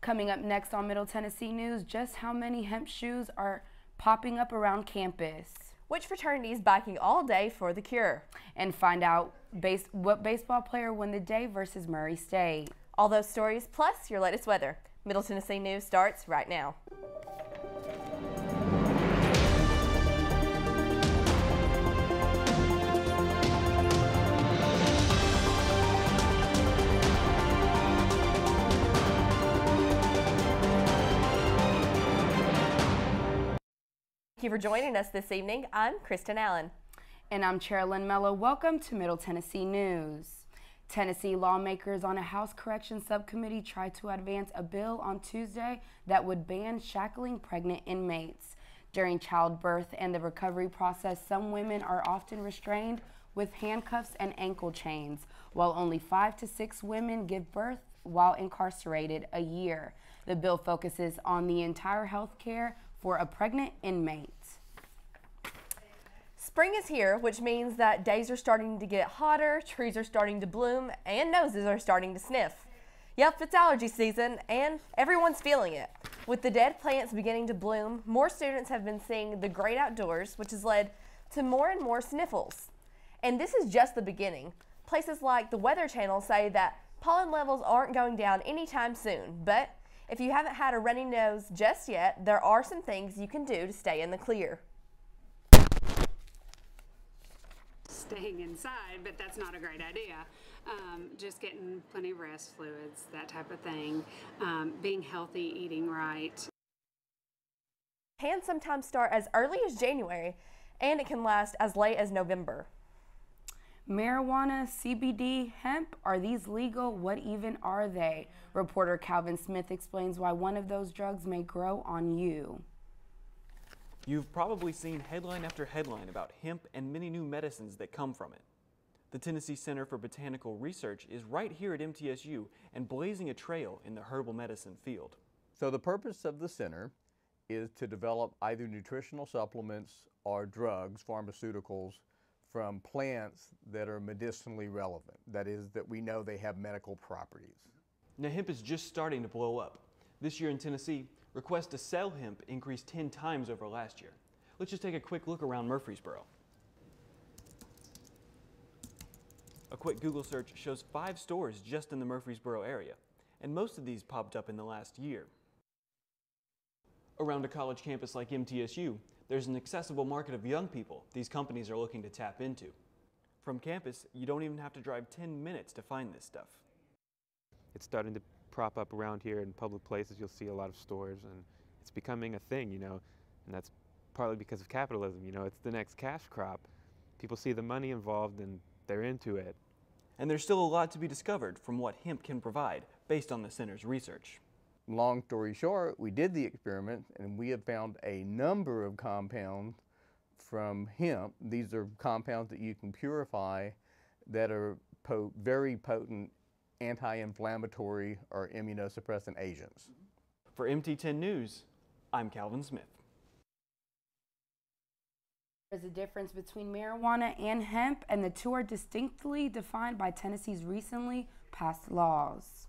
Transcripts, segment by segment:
Coming up next on Middle Tennessee News, just how many hemp shoes are popping up around campus? Which fraternity is biking all day for the cure? And find out what baseball player won the day versus Murray State. All those stories plus your latest weather. Middle Tennessee News starts right now. Thank you for joining us this evening. I'm Kristen Allen. And I'm Cherilyn Mello. Welcome to Middle Tennessee News. Tennessee lawmakers on a House Corrections Subcommittee tried to advance a bill on Tuesday that would ban shackling pregnant inmates. During childbirth and the recovery process, some women are often restrained with handcuffs and ankle chains, while only 5 to 6 women give birth while incarcerated a year. The bill focuses on the entire health care for a pregnant inmate. Spring is here, which means that days are starting to get hotter, trees are starting to bloom, and noses are starting to sniff. Yep, it's allergy season, and everyone's feeling it. With the dead plants beginning to bloom, more students have been seeing the great outdoors, which has led to more and more sniffles. And this is just the beginning. Places like the Weather Channel say that pollen levels aren't going down anytime soon, but if you haven't had a runny nose just yet, there are some things you can do to stay in the clear. Staying inside, but that's not a great idea. Just getting plenty of rest, fluids, that type of thing. Being healthy, eating right. Can sometimes start as early as January, and it can last as late as November. Marijuana, CBD, hemp, are these legal? What even are they? Reporter Calvin Smith explains why one of those drugs may grow on you. You've probably seen headline after headline about hemp and many new medicines that come from it. The Tennessee Center for Botanical Research is right here at MTSU and blazing a trail in the herbal medicine field. So the purpose of the center is to develop either nutritional supplements or drugs, pharmaceuticals, from plants that are medicinally relevant. That is, that we know they have medical properties. Now, hemp is just starting to blow up. This year in Tennessee, requests to sell hemp increased 10 times over last year. Let's just take a quick look around Murfreesboro. A quick Google search shows 5 stores just in the Murfreesboro area, and most of these popped up in the last year. Around a college campus like MTSU, there's an accessible market of young people these companies are looking to tap into. From campus, you don't even have to drive 10 minutes to find this stuff. It's starting to prop up around here in public places. You'll see a lot of stores, and it's becoming a thing, and that's partly because of capitalism. It's the next cash crop. People see the money involved and they're into it. And there's still a lot to be discovered from what hemp can provide based on the center's research. Long story short, we did the experiment and we have found a number of compounds from hemp. These are compounds that you can purify that are very potent anti-inflammatory or immunosuppressant agents. For MT10 News, I'm Calvin Smith. There's a difference between marijuana and hemp, and the two are distinctly defined by Tennessee's recently passed laws.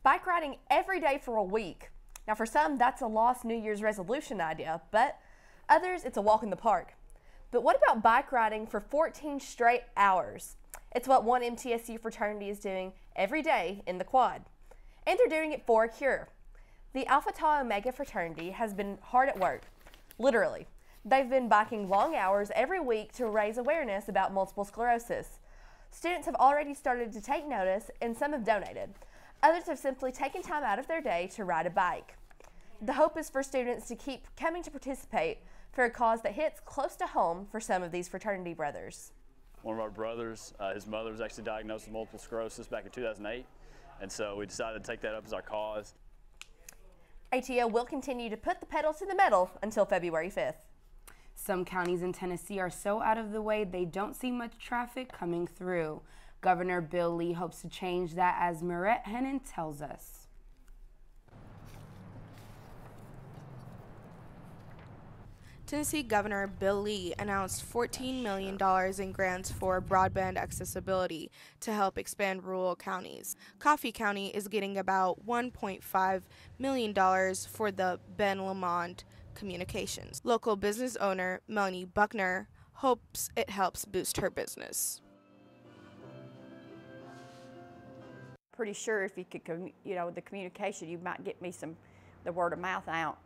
Bike riding every day for a week. Now for some, that's a lost New Year's resolution idea, but others, it's a walk in the park. But what about bike riding for 14 straight hours? It's what one MTSU fraternity is doing every day in the quad. And they're doing it for a cure. The Alpha Tau Omega fraternity has been hard at work, literally. They've been biking long hours every week to raise awareness about multiple sclerosis. Students have already started to take notice, and some have donated. Others have simply taken time out of their day to ride a bike. The hope is for students to keep coming to participate for a cause that hits close to home for some of these fraternity brothers. One of our brothers, his mother was actually diagnosed with multiple sclerosis back in 2008, and so we decided to take that up as our cause. ATO will continue to put the pedal to the metal until February 5th. Some counties in Tennessee are so out of the way they don't see much traffic coming through. Governor Bill Lee hopes to change that, as Marette Hennon tells us. Tennessee Governor Bill Lee announced $14 million in grants for broadband accessibility to help expand rural counties. Coffee County is getting about $1.5 million for the Ben Lamont Communications. Local business owner Melanie Buckner hopes it helps boost her business. Pretty sure if you could, the communication, you might get me the word of mouth out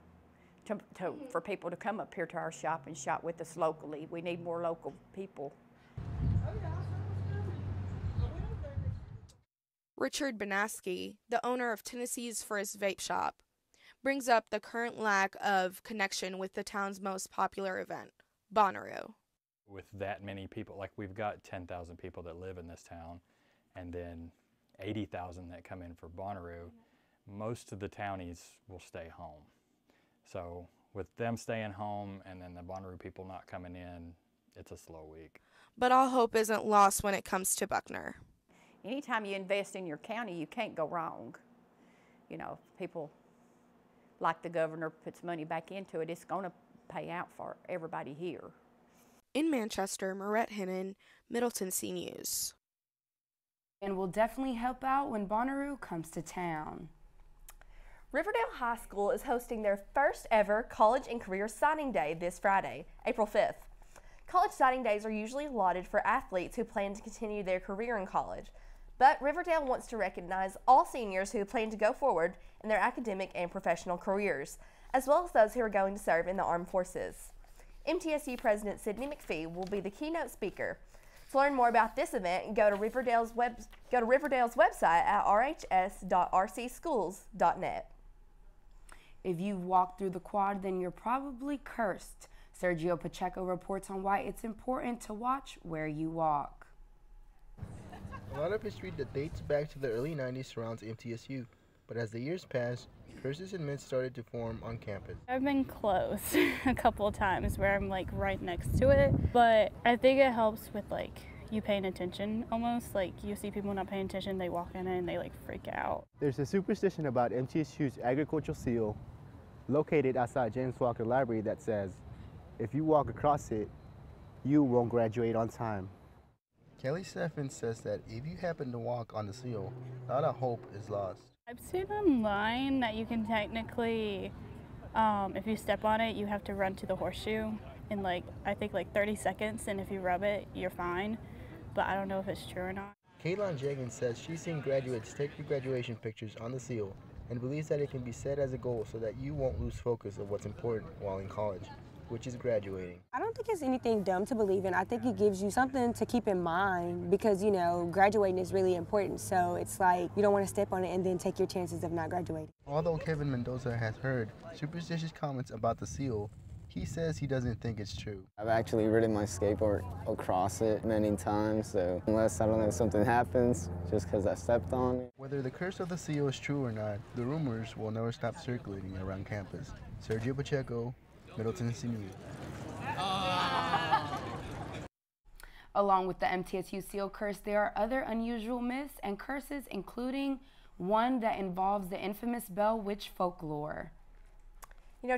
for people to come up here to our shop and shop with us locally. We need more local people. Richard Banaski, the owner of Tennessee's First Vape Shop, brings up the current lack of connection with the town's most popular event, Bonnaroo. With that many people, like we've got 10,000 people that live in this town, and then 80,000 that come in for Bonnaroo, most of the townies will stay home. So with them staying home and then the Bonnaroo people not coming in, it's a slow week. But all hope isn't lost when it comes to Buckner. Anytime you invest in your county, you can't go wrong. People, like the governor, puts money back into it, it's going to pay out for everybody here. In Manchester, Marette Hennon, Middle Tennessee News. And will definitely help out when Bonnaroo comes to town. Riverdale High School is hosting their first ever College and Career Signing Day this Friday, April 5th. College signing days are usually allotted for athletes who plan to continue their career in college, but Riverdale wants to recognize all seniors who plan to go forward in their academic and professional careers, as well as those who are going to serve in the armed forces. MTSU President Sidney McPhee will be the keynote speaker. To learn more about this event, go to Riverdale's website at rhs.rcschools.net. If you've walked through the quad, then you're probably cursed. Sergio Pacheco reports on why it's important to watch where you walk. A lot of history that dates back to the early 90s surrounds MTSU, but as the years pass, curses and myths started to form on campus. I've been close a couple of times where I'm right next to it, but I think it helps with you paying attention almost. You see people not paying attention, they walk in it and they freak out. There's a superstition about MTSU's agricultural seal located outside James Walker Library that says, if you walk across it, you won't graduate on time. Kelly Steffens says that if you happen to walk on the seal, not a hope is lost. I've seen online that you can technically, if you step on it, you have to run to the horseshoe in I think 30 seconds, and if you rub it, you're fine. But I don't know if it's true or not. Kaylon Jenkins says she's seen graduates take their graduation pictures on the seal and believes that it can be set as a goal so that you won't lose focus of what's important while in college, which is graduating. I don't think it's anything dumb to believe in. I think it gives you something to keep in mind because, graduating is really important. So it's you don't want to step on it and then take your chances of not graduating. Although Kevin Mendoza has heard superstitious comments about the seal, he says he doesn't think it's true. I've actually ridden my skateboard across it many times, so unless, I don't know, something happens just because I stepped on it. Whether the curse of the seal is true or not, the rumors will never stop circulating around campus. Sergio Pacheco, Middle Tennessee News. Along with the MTSU seal curse, there are other unusual myths and curses, including one that involves the infamous Bell Witch folklore.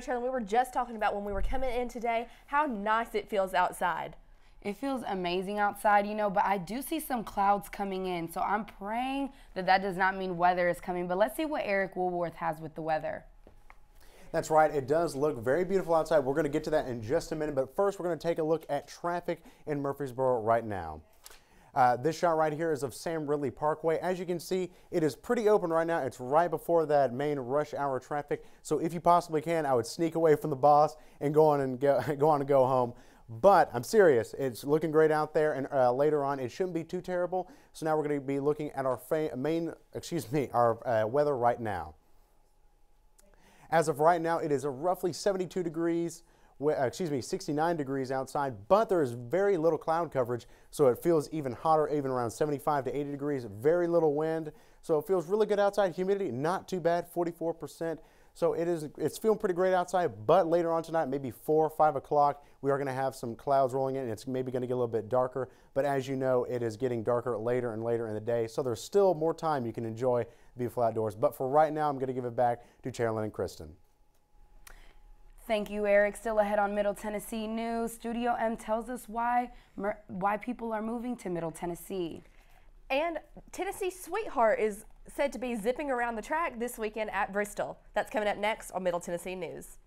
Charlie, we were just talking about when we were coming in today, how nice it feels outside. It feels amazing outside, but I do see some clouds coming in, so I'm praying that does not mean weather is coming. But let's see what Eric Woolworth has with the weather. That's right. It does look very beautiful outside. We're going to get to that in just a minute, but first we're going to take a look at traffic in Murfreesboro right now. This shot right here is of Sam Ridley Parkway. As you can see, it is pretty open right now. It's right before that main rush hour traffic. So if you possibly can, I would sneak away from the boss and go on and go home. But I'm serious. It's looking great out there, and later on, it shouldn't be too terrible. So now we're going to be looking at our weather right now. As of right now, it is roughly 69 degrees outside, but there is very little cloud coverage, so it feels even hotter, even around 75 to 80 degrees, very little wind, so it feels really good outside. Humidity, not too bad, 44%, so it's feeling pretty great outside, but later on tonight, maybe 4 or 5 o'clock, we are going to have some clouds rolling in, and it's maybe going to get a little bit darker, but as you know, it is getting darker later and later in the day, so there's still more time you can enjoy the beautiful outdoors, but for right now, I'm going to give it back to Chairlyn and Kristen. Thank you, Eric. Still ahead on Middle Tennessee News, Studio M tells us why people are moving to Middle Tennessee. And Tennessee Sweetheart is said to be zipping around the track this weekend at Bristol. That's coming up next on Middle Tennessee News.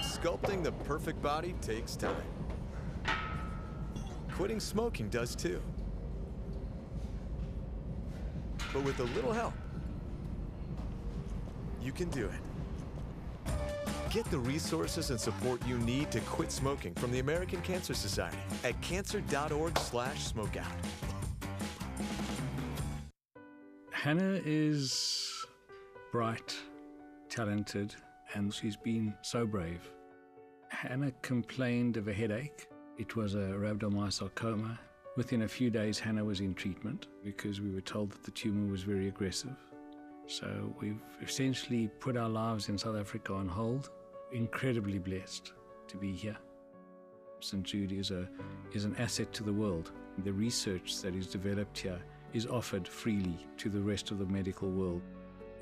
Sculpting the perfect body takes time. Quitting smoking does too. But with a little help, you can do it. Get the resources and support you need to quit smoking from the American Cancer Society at cancer.org/smokeout. Hannah is bright, talented, and she's been so brave. Hannah complained of a headache. It was a rhabdomyosarcoma. Within a few days, Hannah was in treatment because we were told that the tumor was very aggressive. So we've essentially put our lives in South Africa on hold. Incredibly blessed to be here. St. Jude is an asset to the world. The research that is developed here is offered freely to the rest of the medical world.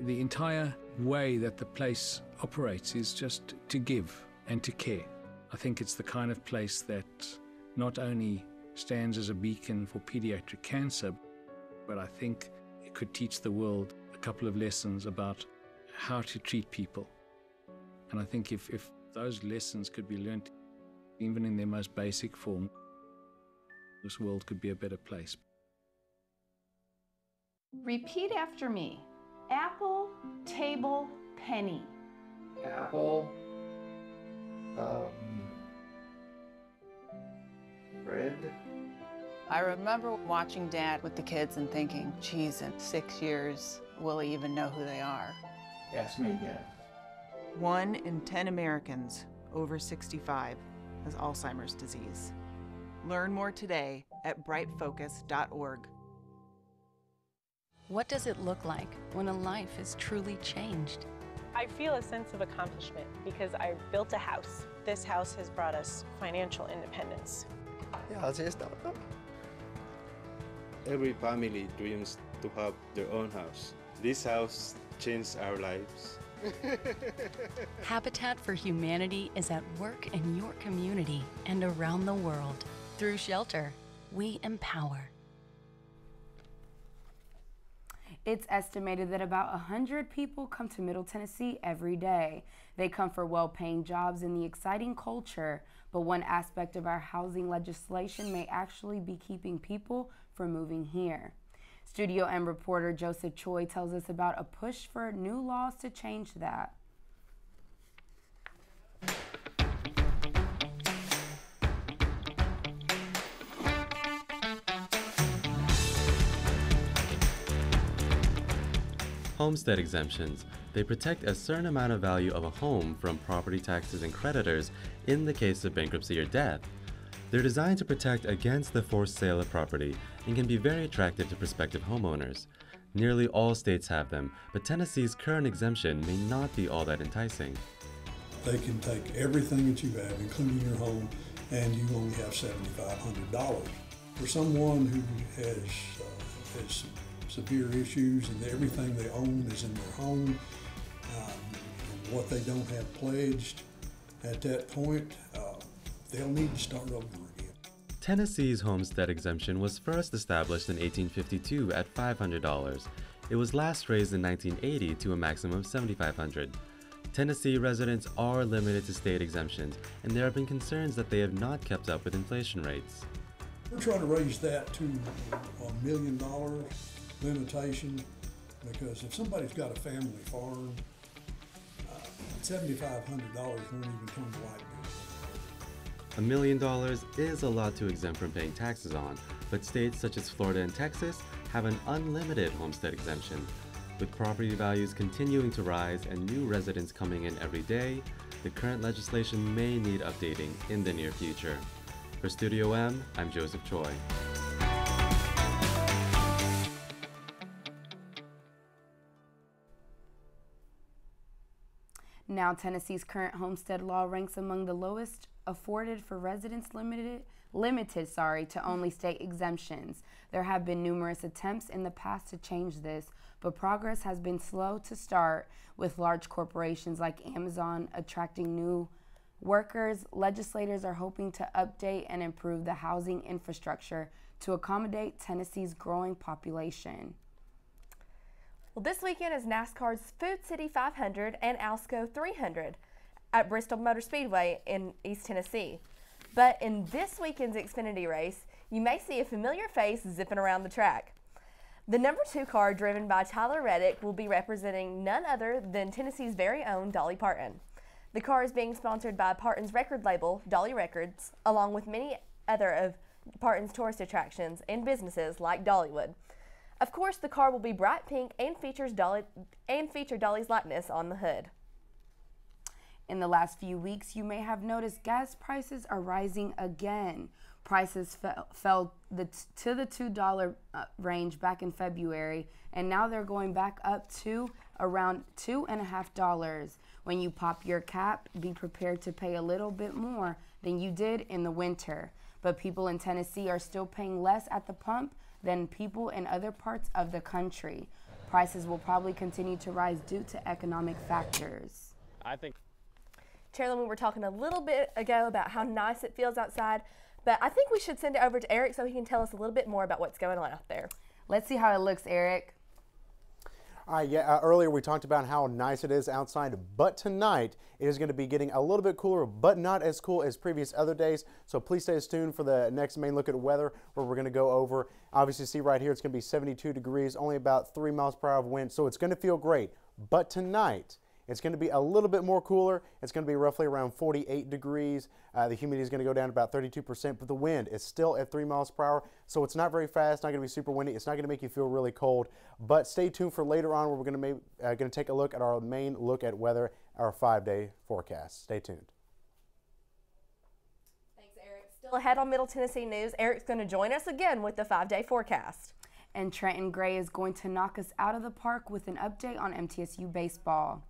The entire way that the place operates is just to give and to care. I think it's the kind of place that not only stands as a beacon for pediatric cancer, but I think it could teach the world a couple of lessons about how to treat people. And I think if those lessons could be learned, even in their most basic form, this world could be a better place. Repeat after me. Apple, table, penny. Apple, bread. I remember watching Dad with the kids and thinking, geez, in 6 years, will he even know who they are? Ask me again. 1 in 10 Americans over 65 has Alzheimer's disease. Learn more today at brightfocus.org. What does it look like when a life is truly changed? I feel a sense of accomplishment because I built a house. This house has brought us financial independence. Every family dreams to have their own house. This house changed our lives. Habitat for Humanity is at work in your community and around the world. Through shelter, we empower. It's estimated that about 100 people come to Middle Tennessee every day. They come for well-paying jobs and the exciting culture, but one aspect of our housing legislation may actually be keeping people from moving here. Studio M reporter Joseph Choi tells us about a push for new laws to change that. Homestead exemptions. They protect a certain amount of value of a home from property taxes and creditors in the case of bankruptcy or death. They're designed to protect against the forced sale of property and can be very attractive to prospective homeowners. Nearly all states have them, but Tennessee's current exemption may not be all that enticing. They can take everything that you have, including your home, and you only have $7,500. For someone who has severe issues and everything they own is in their home, and what they don't have pledged at that point, they'll need to start over again. Tennessee's homestead exemption was first established in 1852 at $500. It was last raised in 1980 to a maximum of $7,500. Tennessee residents are limited to state exemptions, and there have been concerns that they have not kept up with inflation rates. We're trying to raise that to $1 million limitation, because if somebody's got a family farm, $7,500 won't even turn the light bill. $1 million is a lot to exempt from paying taxes on, but states such as Florida and Texas have an unlimited homestead exemption. With property values continuing to rise and new residents coming in every day, the current legislation may need updating in the near future. For Studio M, I'm Joseph Choi. Now, Tennessee's current homestead law ranks among the lowest afforded for residents limited to only state exemptions. There have been numerous attempts in the past to change this, but progress has been slow to start, with large corporations like Amazon attracting new workers. Legislators are hoping to update and improve the housing infrastructure to accommodate Tennessee's growing population. Well, this weekend is NASCAR's Food City 500 and Alsco 300 at Bristol Motor Speedway in East Tennessee. But in this weekend's Xfinity race, you may see a familiar face zipping around the track. The number 2 car, driven by Tyler Reddick, will be representing none other than Tennessee's very own Dolly Parton. The car is being sponsored by Parton's record label, Dolly Records, along with many other of Parton's tourist attractions and businesses like Dollywood. Of course, the car will be bright pink and feature Dolly's likeness on the hood. In the last few weeks, you may have noticed gas prices are rising again. Prices fell to the $2 range back in February, and now they're going back up to around $2.50. When you pop your cap, be prepared to pay a little bit more than you did in the winter. But people in Tennessee are still paying less at the pump than people in other parts of the country. Prices will probably continue to rise due to economic factors. I think. Chairman, we were talking a little bit ago about how nice it feels outside, but I think we should send it over to Eric so he can tell us a little bit more about what's going on out there. Let's see how it looks, Eric. Earlier we talked about how nice it is outside, but tonight it is going to be getting a little bit cooler, but not as cool as previous other days. So please stay tuned for the next main look at weather, where we're going to go over. Obviously, see right here, it's going to be 72 degrees, only about 3 miles per hour of wind, so it's going to feel great. But tonight, it's going to be a little bit more cooler. It's going to be roughly around 48 degrees. The humidity is going to go down to about 32%, but the wind is still at 3 miles per hour, so it's not very fast, not going to be super windy. It's not going to make you feel really cold, but stay tuned for later on, where we're going to take a look at our main look at weather, our 5-day forecast. Stay tuned. Thanks, Eric. Still ahead on Middle Tennessee News, Eric's going to join us again with the 5-day forecast. And Trenton Gray is going to knock us out of the park with an update on MTSU baseball.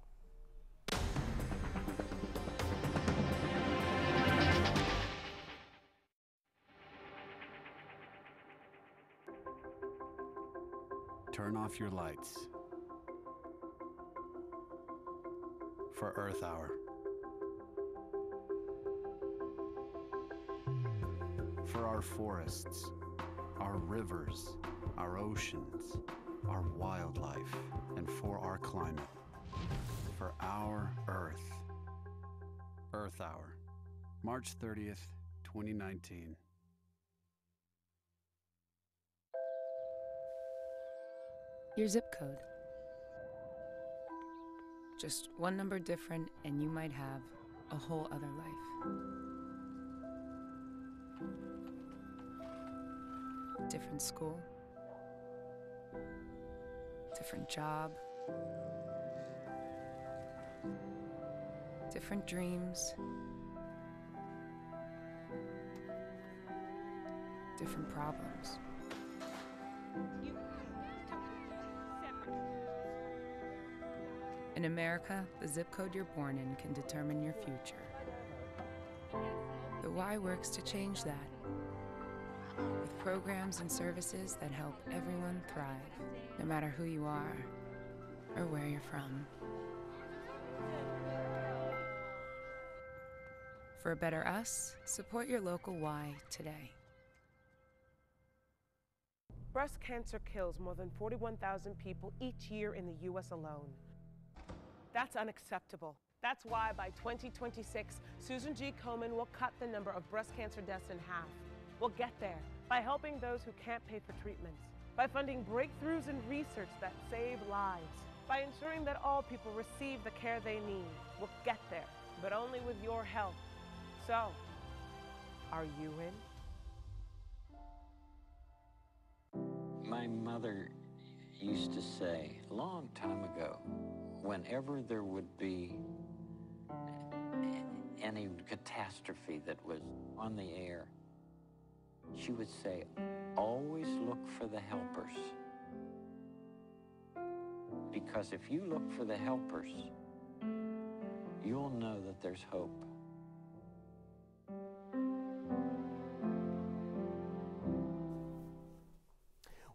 Turn off your lights for Earth Hour. For our forests, our rivers, our oceans, our wildlife, and for our climate. For our Earth. Earth Hour, March 30th, 2019. Your zip code. Just one number different, and you might have a whole other life. Different school, different job, different dreams, different problems. In America, the zip code you're born in can determine your future. The Y works to change that, with programs and services that help everyone thrive, no matter who you are or where you're from. For a better us, support your local Y today. Breast cancer kills more than 41,000 people each year in the U.S. alone. That's unacceptable. That's why by 2026, Susan G. Komen will cut the number of breast cancer deaths in half. We'll get there by helping those who can't pay for treatments, by funding breakthroughs in research that save lives, by ensuring that all people receive the care they need. We'll get there, but only with your help. So, are you in? My mother used to say a long time ago, whenever there would be any catastrophe that was on the air, she would say, always look for the helpers. Because if you look for the helpers, you'll know that there's hope.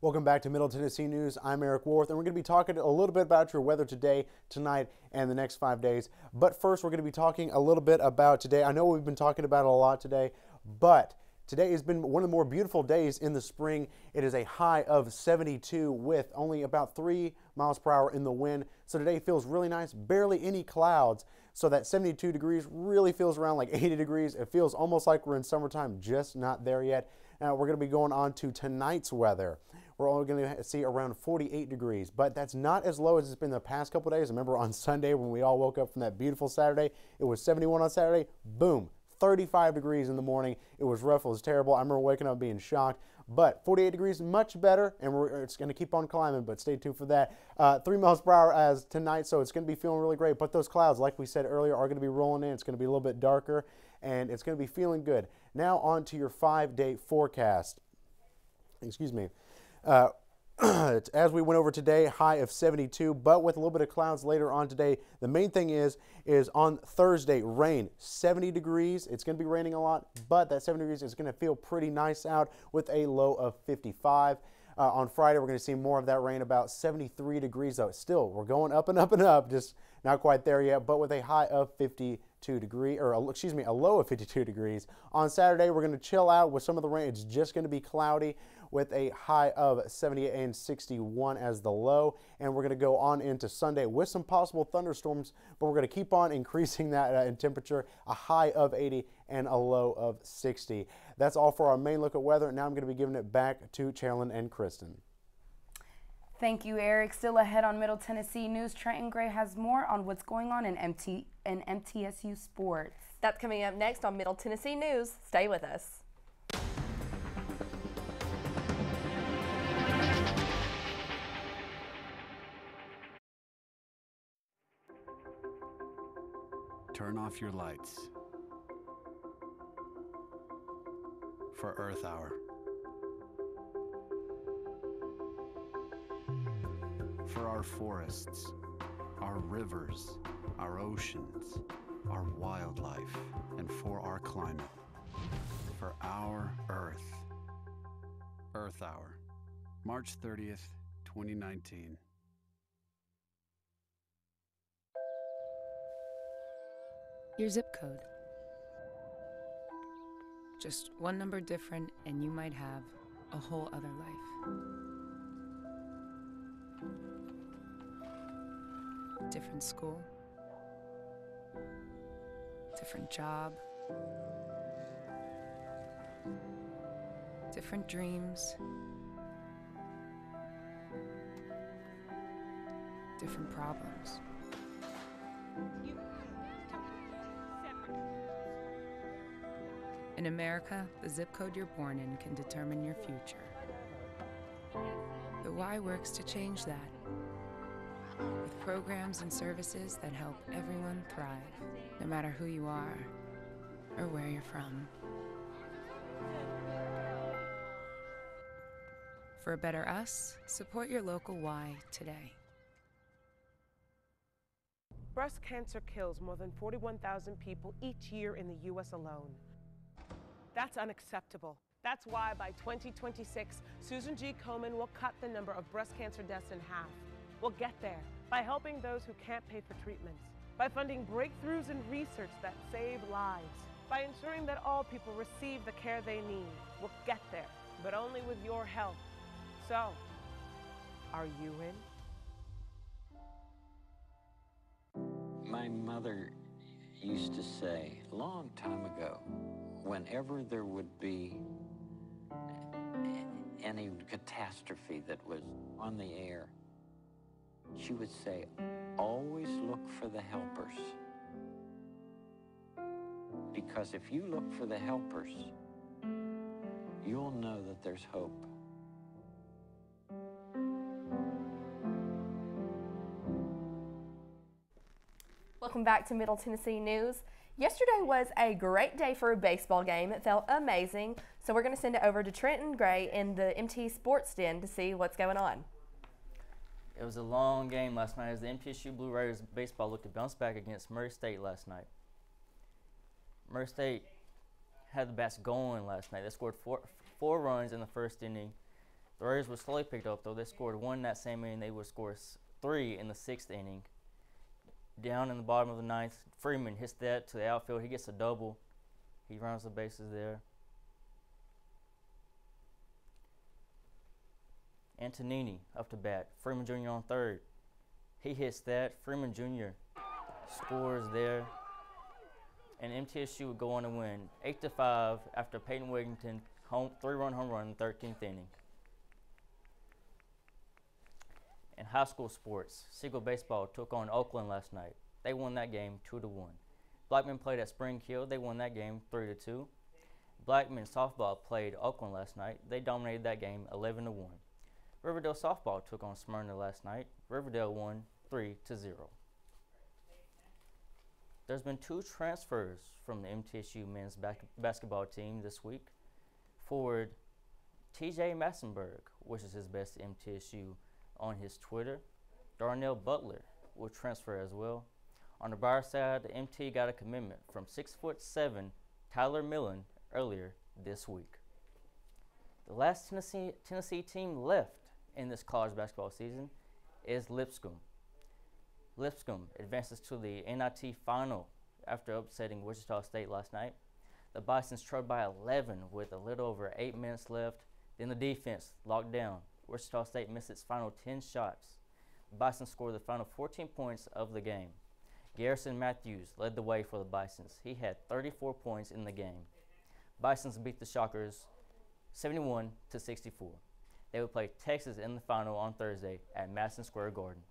Welcome back to Middle Tennessee News. I'm Eric Worth, and we're going to be talking a little bit about your weather today, tonight, and the next 5 days. But first, we're going to be talking a little bit about today. I know we've been talking about it a lot today, but today has been one of the more beautiful days in the spring. It is a high of 72 with only about 3 miles per hour in the wind. So today feels really nice, barely any clouds. So that 72 degrees really feels around like 80 degrees. It feels almost like we're in summertime, just not there yet. Now we're going to be going on to tonight's weather. We're only going to see around 48 degrees, but that's not as low as it's been the past couple of days. Remember on Sunday when we all woke up from that beautiful Saturday, it was 71 on Saturday, boom, 35 degrees in the morning. It was rough, it was terrible. I remember waking up being shocked, but 48 degrees, much better, and it's going to keep on climbing, but stay tuned for that. 3 miles per hour as tonight, so it's going to be feeling really great, but those clouds, like we said earlier, are going to be rolling in. It's going to be a little bit darker, and it's going to be feeling good. Now on to your 5-day forecast. Excuse me. As we went over today, high of 72, but with a little bit of clouds later on today. The main thing is on Thursday, rain, 70 degrees. It's going to be raining a lot, but that 70 degrees is going to feel pretty nice out with a low of 55. On Friday, we're going to see more of that rain, about 73 degrees, though. Still, we're going up and up and up, just not quite there yet, but with a high of 52 degrees, or excuse me, a low of 52 degrees. On Saturday, we're going to chill out with some of the rain. It's just going to be cloudy with a high of 78 and 61 as the low. And we're going to go on into Sunday with some possible thunderstorms, but we're going to keep on increasing that in temperature, a high of 80 and a low of 60. That's all for our main look at weather. Now I'm going to be giving it back to Chairlyn and Kristen. Thank you, Eric. Still ahead on Middle Tennessee News, Trenton Gray has more on what's going on in MTSU sports. That's coming up next on Middle Tennessee News. Stay with us. Turn off your lights for Earth Hour. For our forests, our rivers, our oceans, our wildlife, and for our climate. For our Earth. Earth Hour, March 30th, 2019. Your zip code. Just one number different, and you might have a whole other life. Different school, different job, different dreams, different problems. In America, the zip code you're born in can determine your future. The Y works to change that, with programs and services that help everyone thrive, no matter who you are or where you're from. For a better us, support your local Y today. Breast cancer kills more than 41,000 people each year in the U.S. alone. That's unacceptable. That's why by 2026, Susan G. Komen will cut the number of breast cancer deaths in half. We'll get there by helping those who can't pay for treatments, by funding breakthroughs in research that save lives, by ensuring that all people receive the care they need. We'll get there, but only with your help. So, are you in? My mother used to say, a long time ago, whenever there would be any catastrophe that was on the air, she would say, always look for the helpers. Because if you look for the helpers, you'll know that there's hope. Welcome back to Middle Tennessee News. Yesterday was a great day for a baseball game. It felt amazing. So we're going to send it over to Trenton Gray in the MT Sports Den to see what's going on. It was a long game last night as the MTSU Blue Raiders baseball looked to bounce back against Murray State last night. Murray State had the bats going last night. They scored four runs in the first inning, The Raiders were slowly picked up, though. They scored 1 that same inning. They would score 3 in the 6th inning. Down in the bottom of the 9th, Freeman hits that to the outfield. He gets a double. He runs the bases there. Antonini up to bat. Freeman Jr. on third. He hits that. Freeman Jr. scores there. And MTSU would go on to win 8-5 after Peyton Wigington 3-run home run in the 13th inning. In high school sports, Siegel baseball took on Oakland last night. They won that game 2-1. Blackman played at Spring Hill. They won that game 3-2. Blackman softball played Oakland last night. They dominated that game 11-1. Riverdale softball took on Smyrna last night. Riverdale won 3-0. There's been 2 transfers from the MTSU men's basketball team this week. Forward TJ Massenberg wishes his best to MTSU on his Twitter. Darnell Butler will transfer as well. On the Briar side, the MT got a commitment from 6'7" Tyler Millen earlier this week. The last Tennessee team left in this college basketball season is Lipscomb. Lipscomb advances to the NIT final after upsetting Wichita State last night. The Bisons trailed by 11 with a little over 8 minutes left. Then the defense locked down. Wichita State missed its final 10 shots. The Bisons scored the final 14 points of the game. Garrison Matthews led the way for the Bisons. He had 34 points in the game. Bisons beat the Shockers 71-64. They would play Texas in the final on Thursday at Madison Square Garden.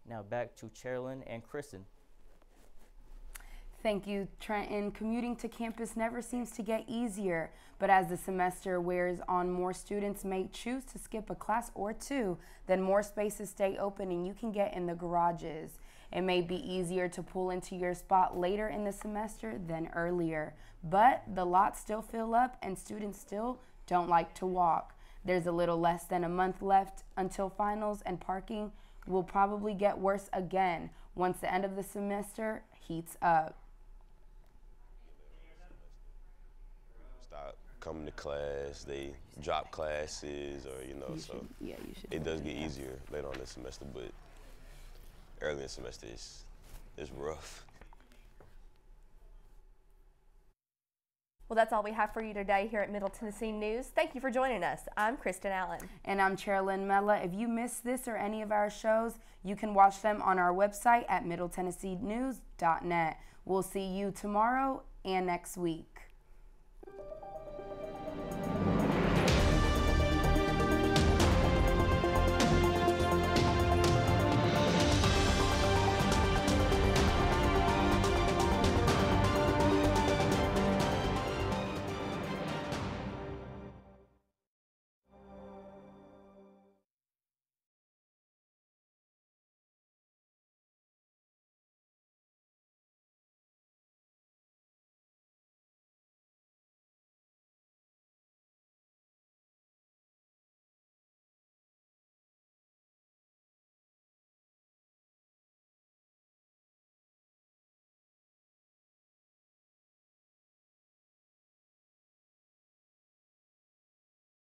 Now back to Cherilyn and Kristen. Thank you, Trenton. Commuting to campus never seems to get easier, but as the semester wears on, more students may choose to skip a class or 2, then more spaces stay open and you can get in the garages. It may be easier to pull into your spot later in the semester than earlier, but the lots still fill up and students still don't like to walk. There's a little less than a month left until finals, and parking will probably get worse again once the end of the semester heats up. Stop coming to class, they drop classes, or so it does get easier later on in the semester, but early in the semester it's rough. Well, that's all we have for you today here at Middle Tennessee News. Thank you for joining us. I'm Kristen Allen. And I'm Cherilyn Mella. If you missed this or any of our shows, you can watch them on our website at middletennesseenews.net. We'll see you tomorrow and next week.